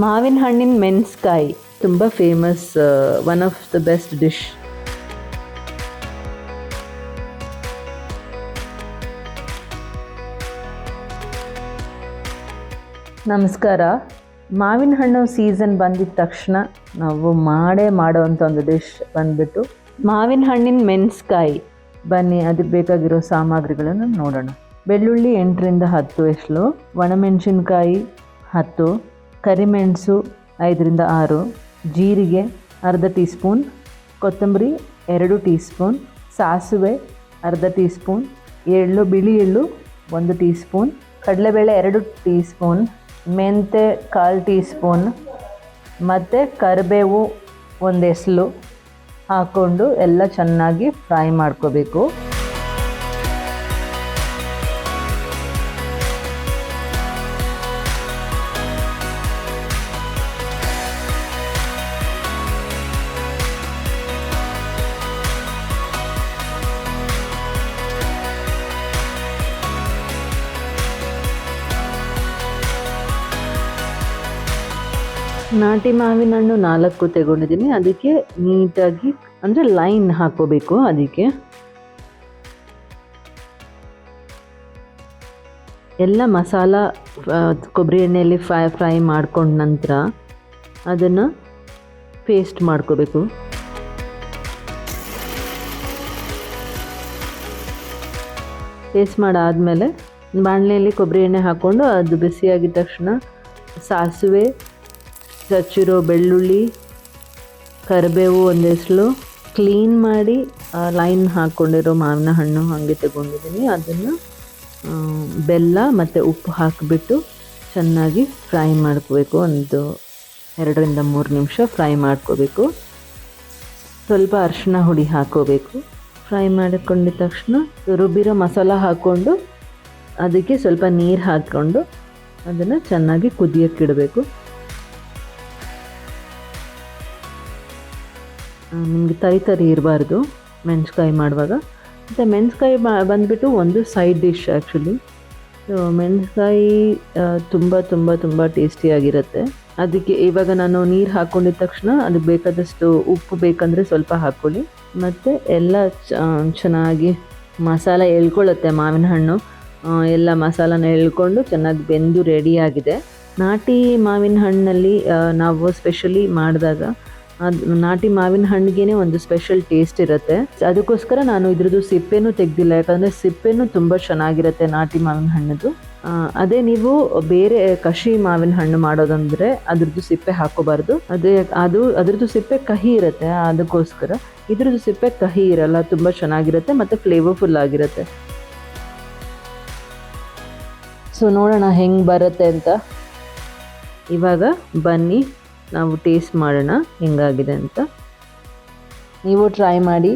ಮಾವಿನ ಹಣ್ಣಿನ ಮೆಣಸ್ಕಾಯಿ ತುಂಬ famous, one of the best dish. ನಮಸ್ಕಾರ. ಮಾವಿನ ಹಣ್ಣು ಸೀಸನ್ ಬಂದಿದ ತಕ್ಷಣ ನಾವು ಮಾಡೋವಂಥ ಒಂದು ಡಿಶ್ ಬಂದ್ಬಿಟ್ಟು ಮಾವಿನ ಹಣ್ಣಿನ ಮೆಣಸ್ಕಾಯಿ. ಬನ್ನಿ ಅದಕ್ಕೆ ಬೇಕಾಗಿರೋ ಸಾಮಗ್ರಿಗಳನ್ನು ನೋಡೋಣ. ಬೆಳ್ಳುಳ್ಳಿ 8ರಿಂದ 10 ಎಸ್ಲು, ಒಣಮೆಣಸಿನ್ಕಾಯಿ 10, ಕರಿಮೆಣಸು 5ರಿಂದ 6, ಜೀರಿಗೆ ಅರ್ಧ ಟೀ ಸ್ಪೂನ್, ಕೊತ್ತಂಬರಿ 2 ಟೀ ಸ್ಪೂನ್, ಸಾಸಿವೆ ಅರ್ಧ ಟೀ ಸ್ಪೂನ್, ಎಳ್ಳು, ಬಿಳಿ ಎಳ್ಳು 1 ಟೀ ಸ್ಪೂನ್, ಕಡಲೆಬೇಳೆ 2 ಟೀ ಸ್ಪೂನ್, ಮೆಂತೆ 1/4 ಟೀ ಸ್ಪೂನ್, ಮತ್ತು ಕರಿಬೇವು 1 ಎಸ್ಲು ಹಾಕ್ಕೊಂಡು ಎಲ್ಲ ಚೆನ್ನಾಗಿ ಫ್ರೈ ಮಾಡ್ಕೋಬೇಕು. ನಾಟಿ ಮಾವಿನ ಹಣ್ಣು 4 ತಗೊಂಡಿದ್ದೀನಿ. ಅದಕ್ಕೆ ನೀಟಾಗಿ ಅಂದರೆ ಲೈನ್ ಹಾಕೋಬೇಕು. ಅದಕ್ಕೆ ಎಲ್ಲ ಮಸಾಲ ಕೊಬ್ಬರಿ ಎಣ್ಣೆಯಲ್ಲಿ ಫ್ರೈ ಮಾಡ್ಕೊಂಡ ನಂತರ ಅದನ್ನು ಪೇಸ್ಟ್ ಮಾಡ್ಕೋಬೇಕು. ಪೇಸ್ಟ್ ಮಾಡಾದಮೇಲೆ ಬಾಣಲೆಯಲ್ಲಿ ಕೊಬ್ಬರಿ ಎಣ್ಣೆ ಹಾಕ್ಕೊಂಡು ಅದು ಬಿಸಿಯಾಗಿದ್ದ ತಕ್ಷಣ ಸಾಸಿವೆ, ಚಚ್ಚಿರೋ ಬೆಳ್ಳುಳ್ಳಿ, ಕರಿಬೇವು 1 ಎಸ್ಲು, ಕ್ಲೀನ್ ಮಾಡಿ ಲೈನ್ ಹಾಕ್ಕೊಂಡಿರೋ ಮಾವಿನ ಹಣ್ಣು ಹಾಗೆ ತಗೊಂಡಿದ್ದೀನಿ. ಅದನ್ನು ಬೆಲ್ಲ ಮತ್ತು ಉಪ್ಪು ಹಾಕಿಬಿಟ್ಟು ಚೆನ್ನಾಗಿ ಫ್ರೈ ಮಾಡ್ಕೋಬೇಕು. ಒಂದು 2ರಿಂದ 3 ನಿಮಿಷ ಫ್ರೈ ಮಾಡ್ಕೋಬೇಕು. ಸ್ವಲ್ಪ ಅರಿಶಿನ ಹುಡಿ ಹಾಕೋಬೇಕು. ಫ್ರೈ ಮಾಡಿಕೊಂಡಿದ್ದ ತಕ್ಷಣ ರುಬ್ಬಿರೋ ಮಸಾಲ ಹಾಕ್ಕೊಂಡು ಅದಕ್ಕೆ ಸ್ವಲ್ಪ ನೀರು ಹಾಕ್ಕೊಂಡು ಅದನ್ನು ಚೆನ್ನಾಗಿ ಕುದಿಯೋಕ್ಕಿಡಬೇಕು. ನಿಮಗೆ ತರಿ ಇರಬಾರ್ದು ಮೆಣಸ್ಕಾಯಿ ಮಾಡುವಾಗ. ಮತ್ತು ಮೆಣಸ್ಕಾಯಿ ಬಂದುಬಿಟ್ಟು ಒಂದು ಸೈಡ್ ಡಿಶ್ ಆ್ಯಕ್ಚುಲಿ. ಸೊ ಮೆಣಸ್ಕಾಯಿ ತುಂಬ ತುಂಬ ತುಂಬ ಟೇಸ್ಟಿಯಾಗಿರುತ್ತೆ. ಅದಕ್ಕೆ ಇವಾಗ ನಾನು ನೀರು ಹಾಕ್ಕೊಂಡಿದ್ದ ತಕ್ಷಣ ಅದಕ್ಕೆ ಬೇಕಾದಷ್ಟು ಉಪ್ಪು ಬೇಕಂದರೆ ಸ್ವಲ್ಪ ಹಾಕ್ಕೊಳ್ಳಿ. ಮತ್ತು ಎಲ್ಲ ಚೆನ್ನಾಗಿ ಮಸಾಲ ಎಳ್ಕೊಳ್ಳುತ್ತೆ. ಮಾವಿನ ಹಣ್ಣು ಎಲ್ಲ ಮಸಾಲನ ಎಳ್ಕೊಂಡು ಚೆನ್ನಾಗಿ ಬೆಂದು ರೆಡಿಯಾಗಿದೆ. ನಾಟಿ ಮಾವಿನ ಹಣ್ಣಲ್ಲಿ ನಾವು ಸ್ಪೆಷಲಿ ಮಾಡಿದಾಗ ಅದು ನಾಟಿ ಮಾವಿನ ಹಣ್ಣಿಗೆ ಒಂದು ಸ್ಪೆಷಲ್ ಟೇಸ್ಟ್ ಇರುತ್ತೆ. ಅದಕ್ಕೋಸ್ಕರ ನಾನು ಇದ್ರದ್ದು ಸಿಪ್ಪೆನೂ ತೆಗೆದಿಲ್ಲ, ಯಾಕಂದರೆ ಸಿಪ್ಪೆನೂ ತುಂಬ ಚೆನ್ನಾಗಿರುತ್ತೆ ನಾಟಿ ಮಾವಿನ ಹಣ್ಣದು. ಅದೇ ನೀವು ಬೇರೆ ಕಷಿ ಮಾವಿನ ಹಣ್ಣು ಮಾಡೋದಂದರೆ ಅದ್ರದ್ದು ಸಿಪ್ಪೆ ಹಾಕೋಬಾರ್ದು. ಅದ್ರದ್ದು ಸಿಪ್ಪೆ ಕಹಿ ಇರುತ್ತೆ. ಅದಕ್ಕೋಸ್ಕರ ಇದ್ರದ್ದು ಸಿಪ್ಪೆ ಕಹಿ ಇರಲ್ಲ, ತುಂಬ ಚೆನ್ನಾಗಿರುತ್ತೆ ಮತ್ತು ಫ್ಲೇವರ್ಫುಲ್ ಆಗಿರುತ್ತೆ. ಸೊ ನೋಡೋಣ ಹೆಂಗೆ ಬರುತ್ತೆ ಅಂತ. ಇವಾಗ ಬನ್ನಿ ನಾವು ಟೇಸ್ಟ್ ಮಾಡೋಣ ಹೆಂಗಾಗಿದೆ ಅಂತ. ನೀವು ಟ್ರೈ ಮಾಡಿ.